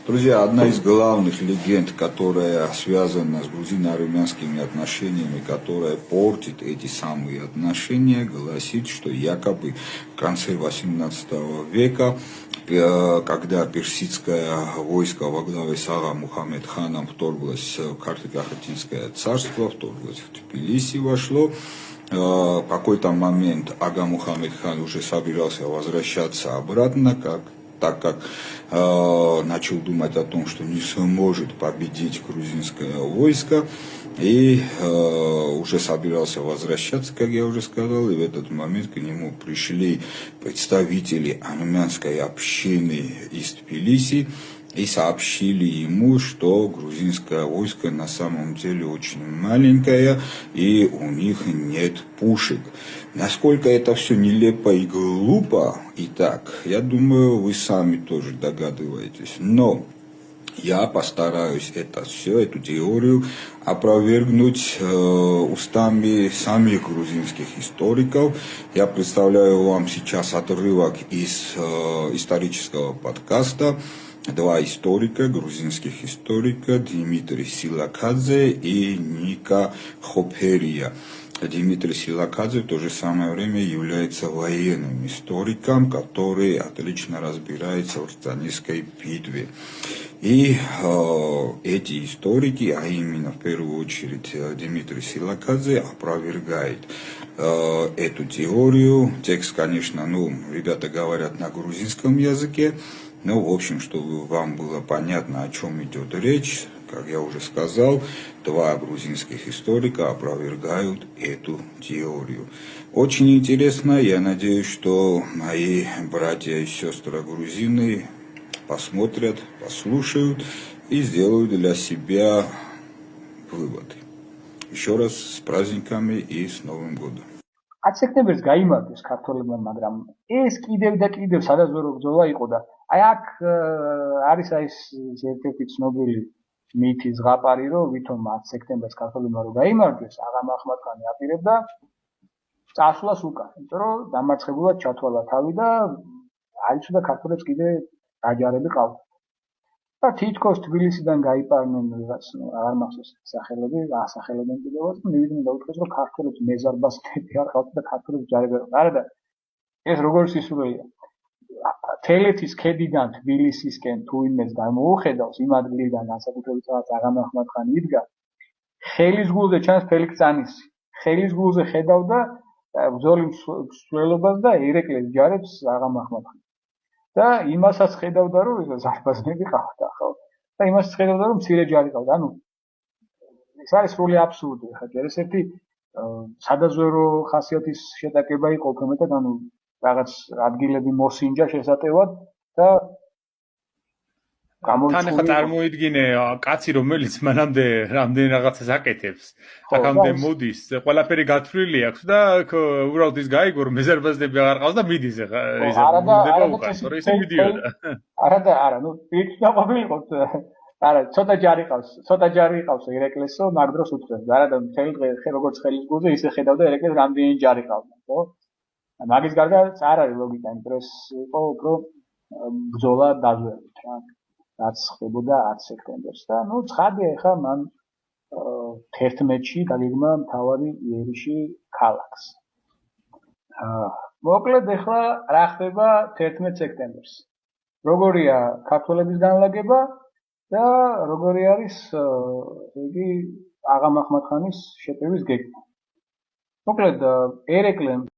Друзья, одна из главных легенд, которая связана с грузино-армянскими отношениями, которая портит эти самые отношения, гласит, что якобы в конце 18 века, когда персидское войско во главе с Ага Мухаммед-ханом вторглось в Карто-Кахетинское царство, вторглось в Тбилиси, вошло, в какой-то момент Ага Мухаммед-хан уже собирался возвращаться обратно, так как начал думать о том, что не сможет победить грузинское войско, и уже собирался возвращаться, как я уже сказал, и в этот момент к нему пришли представители армянской общины из Тбилиси и сообщили ему, что грузинское войско на самом деле очень маленькое и у них нет пушек. Насколько это все нелепо и глупо, и так, я думаю, вы сами тоже догадываетесь. Но я постараюсь эту теорию опровергнуть устами самих грузинских историков. Я представляю вам сейчас отрывок из исторического подкаста. Два историка, грузинских историка, Дмитрий Силакадзе и Ника Хоперия. Дмитрий Силакадзе в то же самое время является военным историком, который отлично разбирается в Ртанинской битве. И эти историки, а именно в первую очередь Дмитрий Силакадзе, опровергает эту теорию. Текст, конечно, ребята говорят на грузинском языке, но в общем, чтобы вам было понятно, о чем идет речь, как я уже сказал, два грузинских историка опровергают эту теорию. Очень интересно, я надеюсь, что мои братья и сестры грузины посмотрят, послушают и сделают для себя выводы. Еще раз с праздниками и с Новым годом. 10 სექტემბერს გაიმარჯვეს ქართველებმა, მაგრამ ეს კიდევ და კიდევ სადაზვერო ბრძოლა იყო და აქ არის ერთ-ერთი ცნობილი მითი ზღაპარი, რომ ვითომ 10 სექტემბერს ქართველებმა რომ გაიმარჯვეს, აღა მაჰმად-ხანი აპირებდა წასვლას უკან, იმიტომ რომ დამარცხებულად ჩათვალა თავი და აიცოდა ქართველებს კიდე დაჯარები ყავდათ. და თითქოს თბილისიდან გაიპარნენ ვიღაც, აღარ მახსოვს სახელები, ასახელებენ კიდევაც, მივიდნენ და უთხრეს, რომ ქართველებს მეზარბას მეტი არ ყავთ და ქართველებს ჯარები არ ყავთ. არა და ეს როგორ სისულელეა. თელეთის ქედიდან თბილისისკენ თუ იმეს გამოუხედავს, იმ ადგილიდან განსაკუთრებით რაღაც აღა მაჰმად-ხანი იდგა, ხელის გულზე ჩანს ფელიქს წანისი. ხელის გულზე ხედავდა ბრძოლის მსვლელობას და ერეკლეს ჯარებს აღა მაჰმად-ხანი. და იმასაც ხედავდა, რომ ზარბაზნები ყავდა, ხო? და იმასაც ხედავდა, რომ მცირე ჯარი ყავდა. ანუ ეს არის სრული აბსურდი. ხა ეს ერთი სადაზვერო ხასიათის შეტაკება იყო უფრო მეტად, ანუ რაღაც ადგილები მოსინჯა შესატევად და თან ახლა წარმოიდგინე კაცი, რომელიც მანამდე რამდენი რაღაცას აკეთებს, აქამდე მოდის, ყველაფერი გათვლილი აქვს და უბრალოდ ის გაიგო, რომ მეზარბაზნები აღარ ყავს და მიდის ახლა ეს მოვიდება უკან, თორე ისე მიდიოდა. არა, პირიქით დაყოლიყოთ. არა, ცოტა ჯარი ყავს ერეკლესო, მაგ დროს უთხრეს. არა და მთელი დღე როგორც ხელის გულზე ისე ხედავდა ერეკლეს რამდენი ჯარი ყავდა, ხო? მაგის გარდა არ არის ლოგიკა, იმიტომ რომ იყო უფრო ბრძოლა დაზვერვით რა. რაც ხდებოდა 10 სექტემბერს და ცხადია ახლა მან 11-ში დაგეგმა მთავარი იერიში ქალაქს. მოკლედ ახლა რა ხდება 11 სექტემბერს? როგორია ქართველების განლაგება და როგორი არის იგი აღა მაჰმად-ხანის შეტევის გეგმა. მოკლედ ერეკლემ